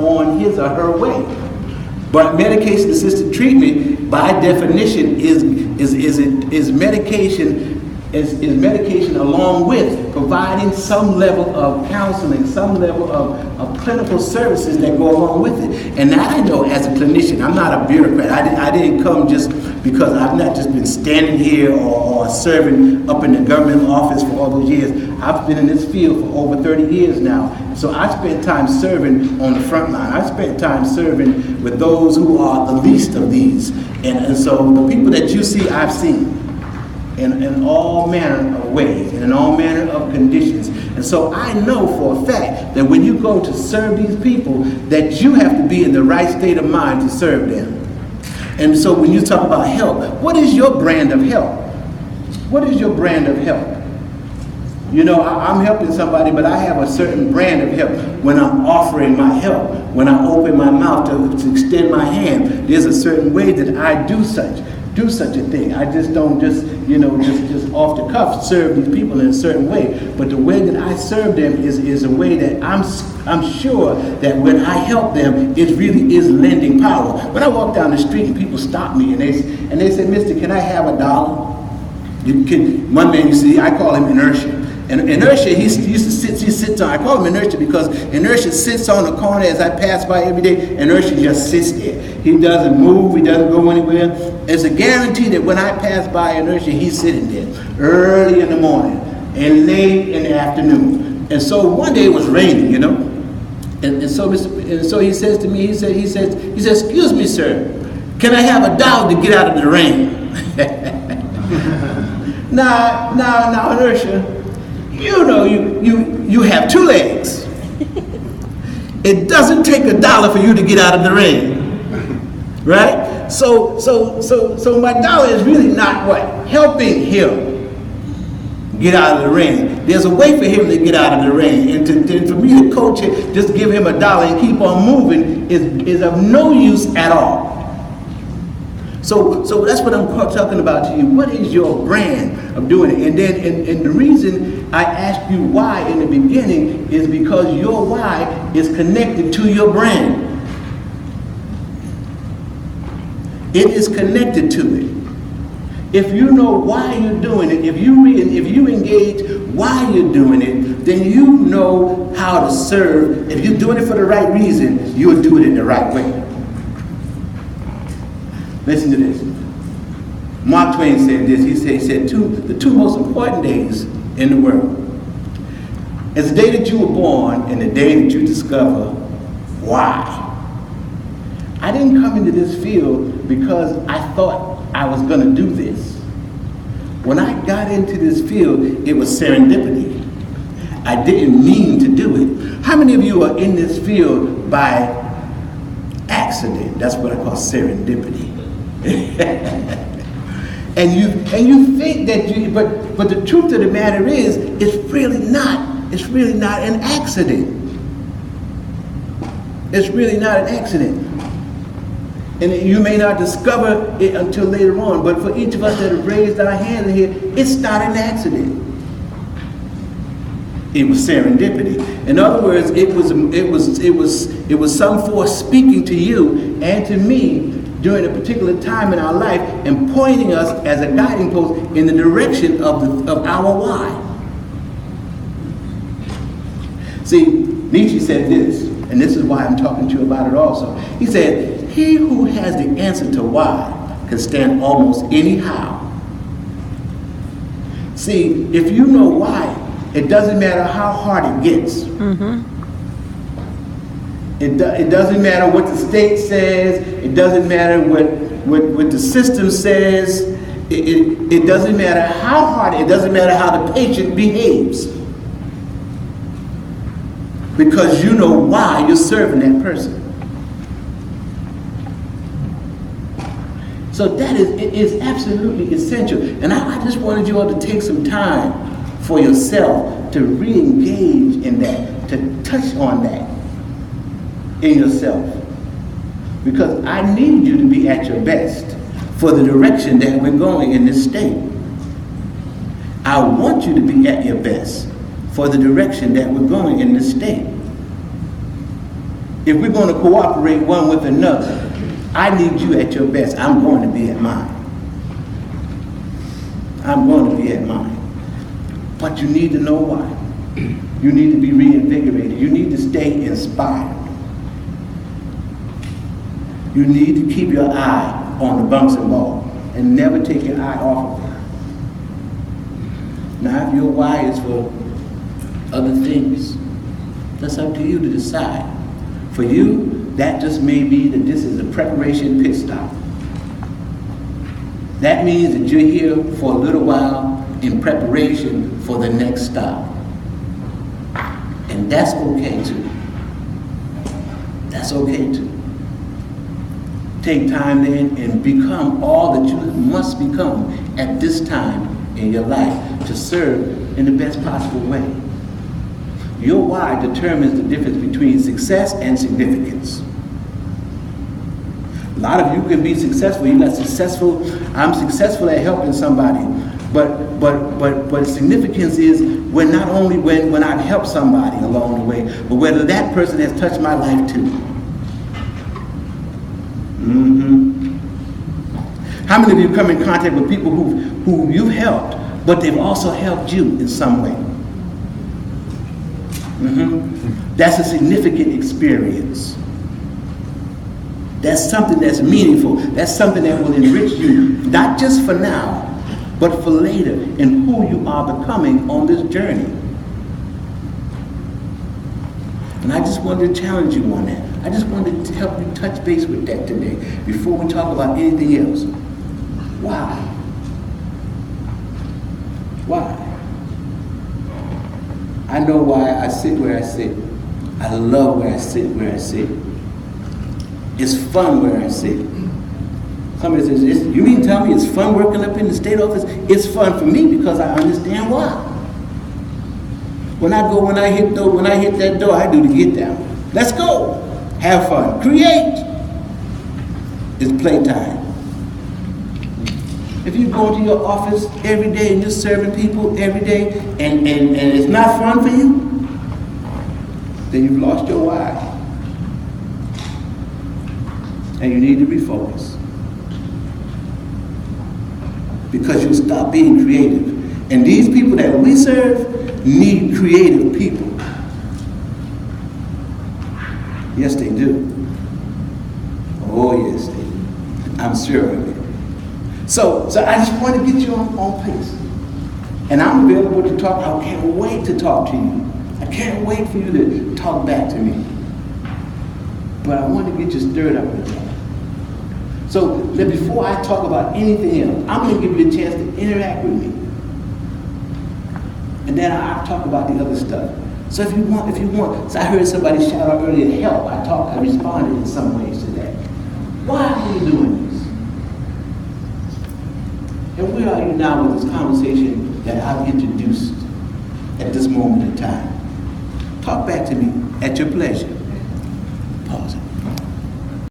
on his or her way. But medication-assisted treatment, by definition, is medication along with providing some level of counseling, some level of clinical services that go along with it. And I know as a clinician, I'm not a bureaucrat. I didn't come just because I've not just been standing here or serving up in the government office for all those years. I've been in this field for over 30 years now. So I spent time serving on the front line. I spent time serving with those who are the least of these. And so the people that you see, I've seen in all manner of ways and in all manner of conditions. And so I know for a fact that when you go to serve these people, that you have to be in the right state of mind to serve them. And so when you talk about help, what is your brand of help? What is your brand of help? You know, I'm helping somebody, but I have a certain brand of help when I'm offering my help. When I open my mouth to extend my hand, there's a certain way that I do such a thing. I just don't just off the cuff serve these people in a certain way. But the way that I serve them is a way that I'm sure that when I help them, it really is lending power. When I walk down the street and people stop me and they say, "Mister, can I have $1?" One man, you see, I call him Inertia. And Inertia, he sits on, I call him Inertia because Inertia sits on the corner as I pass by every day. Inertia just sits there. He doesn't move, he doesn't go anywhere. It's a guarantee that when I pass by Inertia, he's sitting there early in the morning and late in the afternoon. And so one day it was raining, you know. And so he says to me, he says, "Excuse me, sir, can I have $1 to get out of the rain?" Now, Inertia, you know, you have 2 legs. It doesn't take $1 for you to get out of the rain, right? So my dollar is really not what? Helping him get out of the rain. There's a way for him to get out of the rain, and for me to coach it, just give him $1 and keep on moving is of no use at all. So that's what I'm talking about to you. What is your brand of doing it? And then, and the reason I asked you why in the beginning is because your why is connected to your brand. It is connected to it. If you know why you're doing it, if you engage why you're doing it, then you know how to serve. If you're doing it for the right reason, you'll do it in the right way. Listen to this. Mark Twain said this. He said the 2 most important days in the world is the day that you were born and the day that you discover why. I didn't come into this field because I thought I was going to do this. When I got into this field, it was serendipity. I didn't mean to do it. How many of you are in this field by accident? That's what I call serendipity. and you think that but the truth of the matter is it's really not an accident. It's really not an accident. And you may not discover it until later on, but for each of us that have raised our hands here, it's not an accident. It was serendipity. In other words, it was some force speaking to you and to me during a particular time in our life and pointing us as a guiding post in the direction of our why. See, Nietzsche said this, and this is why I'm talking to you about it also. He said, "He who has the answer to why can stand almost any how." See, if you know why, it doesn't matter how hard it gets. Mm-hmm. It doesn't matter what the state says. It doesn't matter what the system says. It doesn't matter how hard. It doesn't matter how the patient behaves. Because you know why you're serving that person. So that is absolutely essential. And I just wanted you all to take some time for yourself to re-engage in that, to touch on that in yourself. Because I need you to be at your best for the direction that we're going in this state. I want you to be at your best for the direction that we're going in this state. If we're going to cooperate one with another, I need you at your best. I'm going to be at mine. I'm going to be at mine. But you need to know why. You need to be reinvigorated. You need to stay inspired. You need to keep your eye on the bouncing ball and never take your eye off of it. Now, if your why is for other things, that's up to you to decide. For you, that just may be that this is a preparation pit stop. That means that you're here for a little while in preparation for the next stop. And that's okay too. That's okay too. Take time then and become all that you must become at this time in your life to serve in the best possible way. Your why determines the difference between success and significance. A lot of you can be successful. You're not successful. I'm successful at helping somebody. But significance is when not only when I've helped somebody along the way, but whether that person has touched my life too. How many of you come in contact with people who you've helped, but they've also helped you in some way? That's a significant experience. That's something that's meaningful. That's something that will enrich you, not just for now, but for later in who you are becoming on this journey. And I just wanted to challenge you on that. I just wanted to help you touch base with that today before we talk about anything else. Why? Why? I know why I sit where I sit. I love where I sit. It's fun where I sit. Somebody says, you mean tell me it's fun working up in the state office? It's fun for me because I understand why. When I hit that door, I do the get down. Let's go. Have fun. Create. It's playtime. If you go to your office every day and you're serving people every day and it's not fun for you, then you've lost your why. And you need to refocus. Because you'll stop being creative. And these people that we serve need creative people. Yes, they do. Oh, yes, they do. I'm sure of it. So I just want to get you on pace. And I'm available to talk. I can't wait to talk to you. I can't wait for you to talk back to me. But I want to get you stirred up with that. So before I talk about anything else, I'm going to give you a chance to interact with me. And then I'll talk about the other stuff. So if you want, so I heard somebody shout out earlier, help. I responded in some ways to that. Why are you doing this? And where are you now with this conversation that I've introduced at this moment in time? Talk back to me at your pleasure. Pause it.